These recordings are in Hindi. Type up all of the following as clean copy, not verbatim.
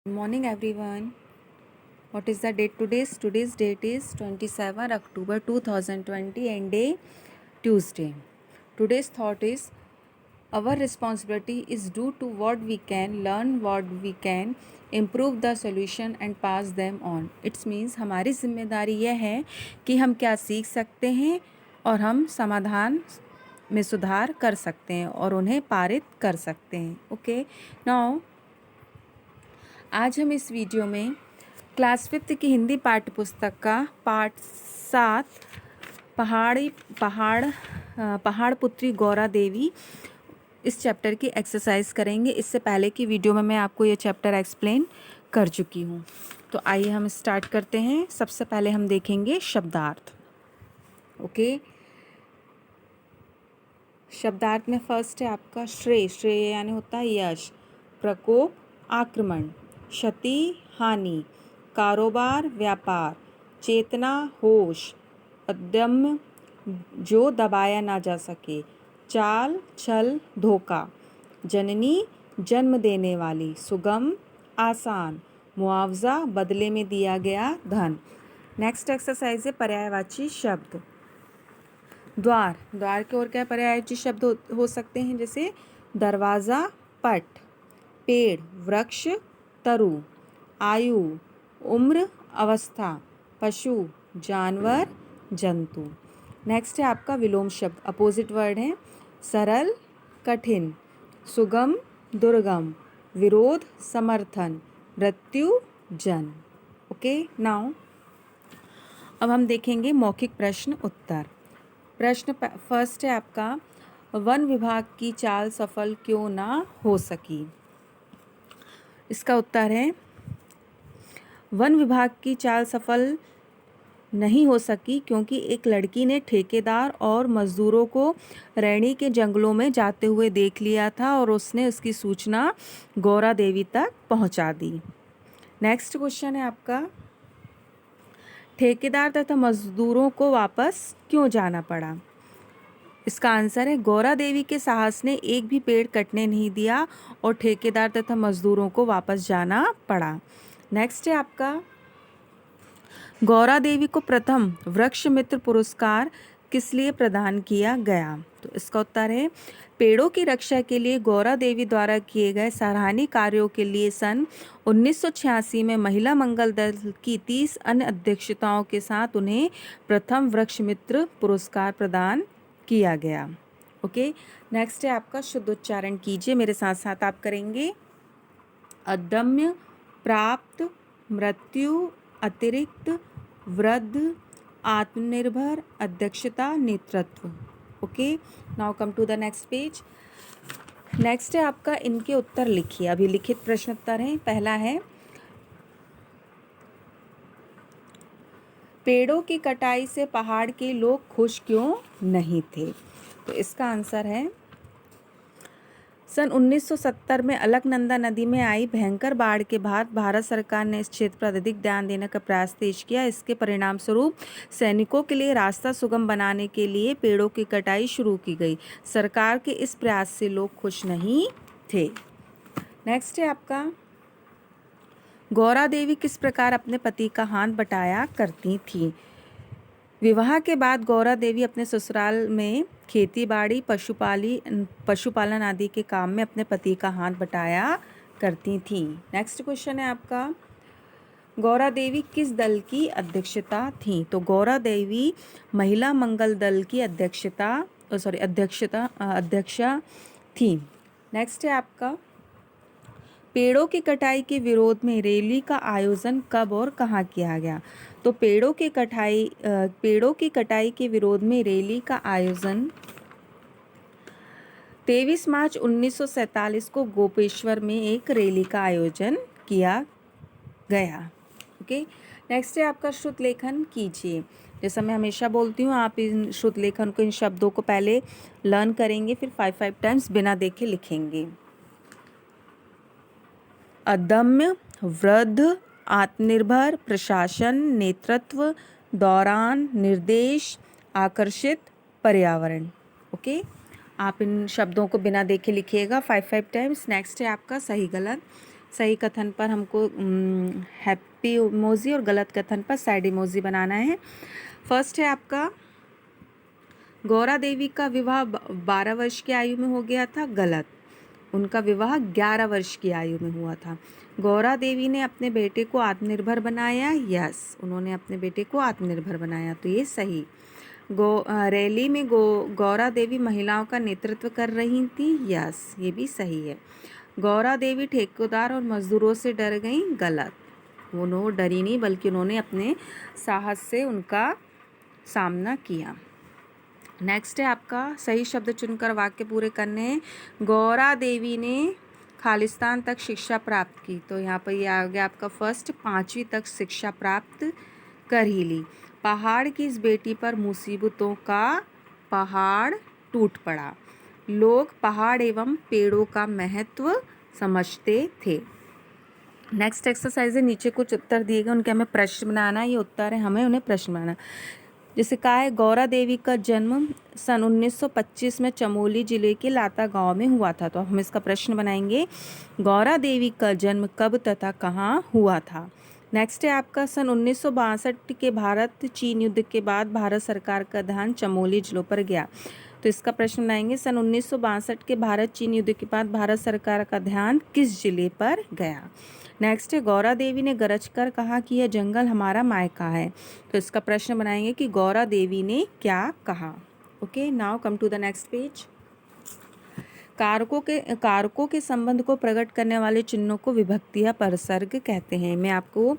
Good morning everyone. What is the date today's? Today's date is 27 October 2020 and day Tuesday. Today's thought is our responsibility is do to what we can, learn what we can, improve the solution and pass them on. It means हमारी जिम्मेदारी यह है कि हम क्या सीख सकते हैं और हम समाधान में सुधार कर सकते हैं और उन्हें पारित कर सकते हैं. ओके, नाउ आज हम इस वीडियो में क्लास 5 की हिंदी पाठ्य पुस्तक का पाठ 7 पहाड़ पुत्री गौरा देवी इस चैप्टर की एक्सरसाइज करेंगे. इससे पहले की वीडियो में मैं आपको ये चैप्टर एक्सप्लेन कर चुकी हूँ. तो आइए हम स्टार्ट करते हैं. सबसे पहले हम देखेंगे शब्दार्थ. ओके, शब्दार्थ में फर्स्ट है आपका श्रेय. श्रेय यानी होता है यश, प्रकोप आक्रमण, क्षति हानि, कारोबार व्यापार, चेतना होश, अदम्य जो दबाया ना जा सके, चाल छल धोखा, जननी जन्म देने वाली, सुगम आसान, मुआवजा बदले में दिया गया धन. नेक्स्ट एक्सरसाइज है पर्यायवाची शब्द. द्वार. द्वार के और क्या पर्यायवाची शब्द हो सकते हैं? जैसे दरवाज़ा पट, पेड़ वृक्ष तरु, आयु उम्र अवस्था, पशु जानवर जंतु. नेक्स्ट है आपका विलोम शब्द. अपोजिट वर्ड है सरल कठिन, सुगम दुर्गम, विरोध समर्थन, मृत्यु जन. ओके, नाउ अब हम देखेंगे मौखिक प्रश्न उत्तर. प्रश्न फर्स्ट है आपका वन विभाग की चाल सफल क्यों ना हो सकी. इसका उत्तर है वन विभाग की चाल सफल नहीं हो सकी क्योंकि एक लड़की ने ठेकेदार और मजदूरों को रैणी के जंगलों में जाते हुए देख लिया था और उसने उसकी सूचना गौरा देवी तक पहुंचा दी. नेक्स्ट क्वेश्चन है आपका ठेकेदार तथा मजदूरों को वापस क्यों जाना पड़ा. इसका आंसर है गौरा देवी के साहस ने एक भी पेड़ कटने नहीं दिया और ठेकेदार तथा मजदूरों को वापस जाना पड़ा. नेक्स्ट है आपका गौरा देवी को प्रथम वृक्ष मित्र पुरस्कार किस लिए प्रदान किया गया. तो इसका उत्तर है पेड़ों की रक्षा के लिए गौरा देवी द्वारा किए गए सराहनीय कार्यों के लिए सन 1986 में महिला मंगल दल की 30 अन्य अध्यक्षताओं के साथ उन्हें प्रथम वृक्ष मित्र पुरस्कार प्रदान किया गया. ओके, नेक्स्ट है आपका शुद्ध उच्चारण कीजिए. मेरे साथ साथ आप करेंगे. अदम्य, प्राप्त, मृत्यु, अतिरिक्त, वृद्ध, आत्मनिर्भर, अध्यक्षता, नेतृत्व. Okay, now come to the next page. Next है आपका इनके उत्तर लिखिए. अभी लिखित प्रश्न उत्तर है. पहला है पेड़ों की कटाई से पहाड़ के लोग खुश क्यों नहीं थे. तो इसका आंसर है सन 1970 में अलकनंदा नदी में आई भयंकर बाढ़ के बाद भारत सरकार ने इस क्षेत्र पर अधिक ध्यान देने का प्रयास तेज किया. इसके परिणाम स्वरूप सैनिकों के लिए रास्ता सुगम बनाने के लिए पेड़ों की कटाई शुरू की गई. सरकार के इस प्रयास से लोग खुश नहीं थे. नेक्स्ट है आपका गौरा देवी किस प्रकार अपने पति का हाथ बटाया करती थी. विवाह के बाद गौरा देवी अपने ससुराल में खेती बाड़ी पशुपालन आदि के काम में अपने पति का हाथ बटाया करती थी. नेक्स्ट क्वेश्चन है आपका गौरा देवी किस दल की अध्यक्षता थी. तो गौरा देवी महिला मंगल दल की अध्यक्षा थी. नेक्स्ट है आपका पेड़ों की कटाई के विरोध में रैली का आयोजन कब और कहाँ किया गया. तो पेड़ों की कटाई के विरोध में रैली का आयोजन 23 मार्च 1947 को गोपेश्वर में एक रैली का आयोजन किया गया. ओके, नेक्स्ट है आपका श्रुत लेखन कीजिए. जैसा मैं हमेशा बोलती हूँ आप इन श्रुत लेखन को इन शब्दों को पहले लर्न करेंगे फिर 5 टाइम्स बिना देखे लिखेंगे. अदम्य, वृद्ध, आत्मनिर्भर, प्रशासन, नेतृत्व, दौरान, निर्देश, आकर्षित, पर्यावरण. ओके, आप इन शब्दों को बिना देखे लिखिएगा 5 टाइम्स. नेक्स्ट है आपका सही गलत. सही कथन पर हमको हैप्पी इमोजी और गलत कथन पर सैड इमोजी बनाना है। फर्स्ट है आपका गौरा देवी का विवाह 12 वर्ष की आयु में हो गया था, गलत। उनका विवाह 11 वर्ष की आयु में हुआ था। गौरा देवी ने अपने बेटे को आत्मनिर्भर बनाया, यस, उन्होंने अपने बेटे को आत्मनिर्भर बनाया, तो ये सही। रैली में गौरा देवी महिलाओं का नेतृत्व कर रही थी, यस, ये भी सही है। गौरा देवी ठेकेदार और मजदूरों से डर गईं, गलत। वो डरी नहीं, बल्कि उन्होंने अपने साहस से उनका सामना किया। नेक्स्ट है आपका सही शब्द चुनकर वाक्य पूरे करने हैं। गौरा देवी ने खालिस्तान तक शिक्षा प्राप्त की, तो यहाँ पर ये आ गया आपका फर्स्ट, 5वीं तक शिक्षा प्राप्त कर ही ली। पहाड़ की इस बेटी पर मुसीबतों का पहाड़ टूट पड़ा। लोग पहाड़ एवं पेड़ों का महत्व समझते थे। नेक्स्ट एक्सरसाइज है, नीचे कुछ उत्तर दिए गए, उनके हमें प्रश्न बनाना है। ये उत्तर है, हमें उन्हें प्रश्न बनाना। जैसे कहा है, गौरा देवी का जन्म सन 1925 में चमोली जिले के लाता गांव में हुआ था, तो हम इसका प्रश्न बनाएंगे, गौरा देवी का जन्म कब तथा कहाँ हुआ था। नेक्स्ट है आपका सन 1962 के भारत चीन युद्ध के बाद भारत सरकार का ध्यान चमोली जिलों पर गया, तो इसका प्रश्न बनाएंगे, सन 1962 के भारत चीन युद्ध के बाद भारत सरकार का ध्यान किस जिले पर गया। नेक्स्ट है, गौरा देवी ने गरज कर कहा कि यह जंगल हमारा मायका है, तो इसका प्रश्न बनाएंगे कि गौरा देवी ने क्या कहा। Okay, now come to the next page. कारकों के संबंध को प्रकट करने वाले चिन्हों को विभक्ति या परसर्ग कहते हैं। मैं आपको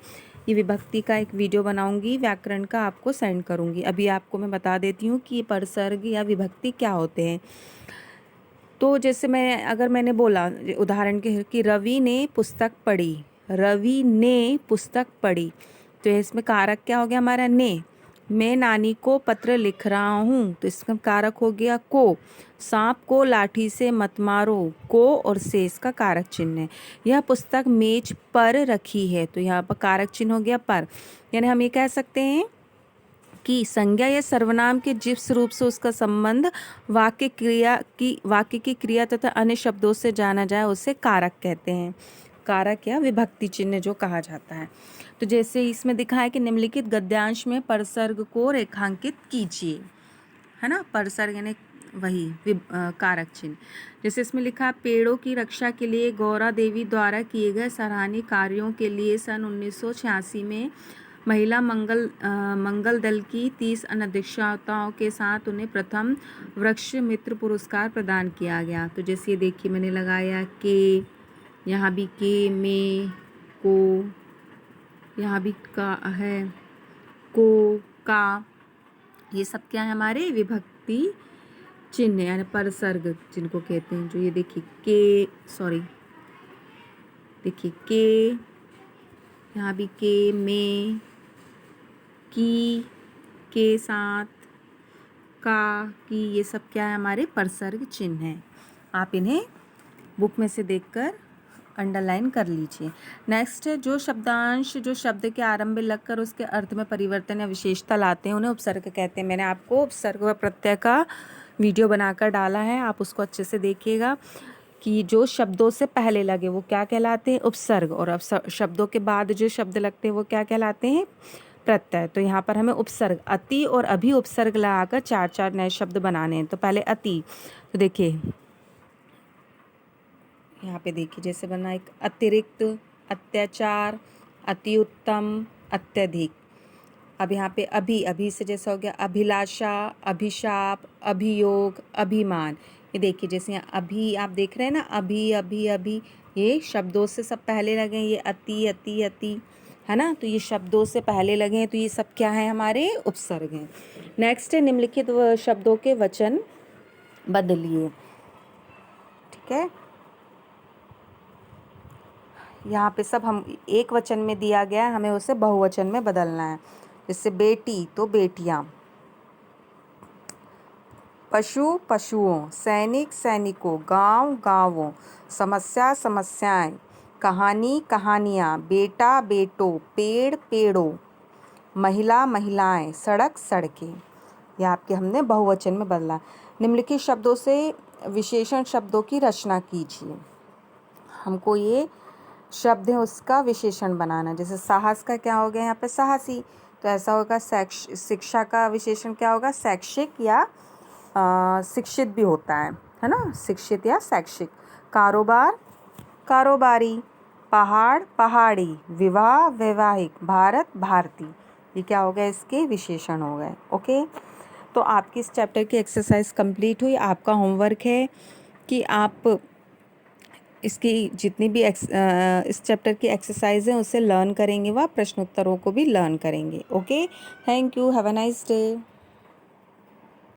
ये विभक्ति का एक वीडियो बनाऊंगी, व्याकरण का आपको सेंड करूंगी। अभी आपको मैं बता देती हूँ कि परसर्ग या विभक्ति क्या होते हैं। तो जैसे अगर मैंने बोला उदाहरण के कि रवि ने पुस्तक पढ़ी, रवि ने पुस्तक पढ़ी, तो इसमें कारक क्या हो गया हमारा, ने। मैं नानी को पत्र लिख रहा हूँ, तो इसका कारक हो गया को। सांप को लाठी से मत मारो, को और से इसका कारक चिन्ह है। यह पुस्तक मेज पर रखी है, तो यहाँ पर कारक चिन्ह हो गया पर। यानी हम ये कह सकते हैं कि संज्ञा या सर्वनाम के जिस रूप से उसका संबंध वाक्य की क्रिया तथा अन्य शब्दों से जाना जाए उसे कारक कहते हैं। कारक या विभक्ति चिन्ह जो कहा जाता है। तो जैसे इसमें दिखा है कि निम्नलिखित गद्यांश में परसर्ग को रेखांकित कीजिए, है ना, परसर्ग यानी वही कारक चिन्ह। जैसे इसमें लिखा, पेड़ों की रक्षा के लिए गौरा देवी द्वारा किए गए सराहनीय कार्यों के लिए सन 1986 में महिला मंगल दल की 30 अध्यक्षताओं के साथ उन्हें प्रथम वृक्ष मित्र पुरस्कार प्रदान किया गया। तो जैसे ये देखिए मैंने लगाया के, यहाँ भी के, में, को, यहाँ भी का है, को, का, ये सब क्या है हमारे विभक्ति चिन्ह यानी परसर्ग जिनको कहते हैं। जो ये देखिए के, देखिए के, यहाँ भी के, में, की, के साथ, का, की, ये सब क्या है हमारे परसर्ग चिन्ह हैं। आप इन्हें बुक में से देखकर अंडरलाइन कर लीजिए। नेक्स्ट है, जो शब्दांश जो शब्द के आरंभ में लगकर उसके अर्थ में परिवर्तन या विशेषता लाते हैं उन्हें उपसर्ग कहते हैं। मैंने आपको उपसर्ग व प्रत्यय का वीडियो बनाकर डाला है, आप उसको अच्छे से देखिएगा कि जो शब्दों से पहले लगे वो क्या कहलाते हैं, उपसर्ग, और अब शब्दों के बाद जो शब्द लगते हैं वो क्या कहलाते हैं, प्रत्यय। तो यहाँ पर हमें उपसर्ग, अति और अभी उपसर्ग लगाकर 4 नए शब्द बनाने हैं। तो पहले अति, तो देखिए यहाँ पे देखिए जैसे बना एक अतिरिक्त, अत्याचार, अति उत्तम, अत्यधिक। अब यहाँ पे अभी से जैसा हो गया अभिलाषा, अभिशाप, अभियोग, अभिमान। ये देखिए जैसे यहाँ अभी आप देख रहे हैं ना, अभी ये शब्दों से सब पहले लगे हैं, ये अति है ना, तो ये शब्दों से पहले लगे हैं, तो ये सब क्या है हमारे उपसर्ग हैं। नेक्स्ट है, निम्नलिखित शब्दों के वचन बदलिए। ठीक है, यहाँ पे सब हम एक वचन में दिया गया है, हमें उसे बहुवचन में बदलना है। जैसे बेटी तो बेटियाँ, पशु पशुओं, सैनिक सैनिकों, गांव गांवों, समस्या समस्याएं, कहानी कहानियाँ, बेटा बेटों, पेड़ पेड़ों, महिला महिलाएं, सड़क सड़कें। यह आपके हमने बहुवचन में बदला। निम्नलिखित शब्दों से विशेषण शब्दों की रचना कीजिए। हमको ये शब्द है उसका विशेषण बनाना। जैसे साहस का क्या हो गया यहाँ पे साहसी, तो ऐसा होगा। शिक्षा का विशेषण क्या होगा, शैक्षिक या शिक्षित भी होता है ना, शिक्षित या शैक्षिक। कारोबार कारोबारी, पहाड़ पहाड़ी, विवाह वैवाहिक, भारत भारती, ये क्या हो गया, इसके विशेषण हो गए। ओके, तो आपकी इस चैप्टर की एक्सरसाइज कंप्लीट हुई। आपका होमवर्क है कि आप इसकी जितनी भी इस चैप्टर की एक्सरसाइज है उसे लर्न करेंगे व प्रश्नोत्तरों को भी लर्न करेंगे। Okay, thank you, have a nice day.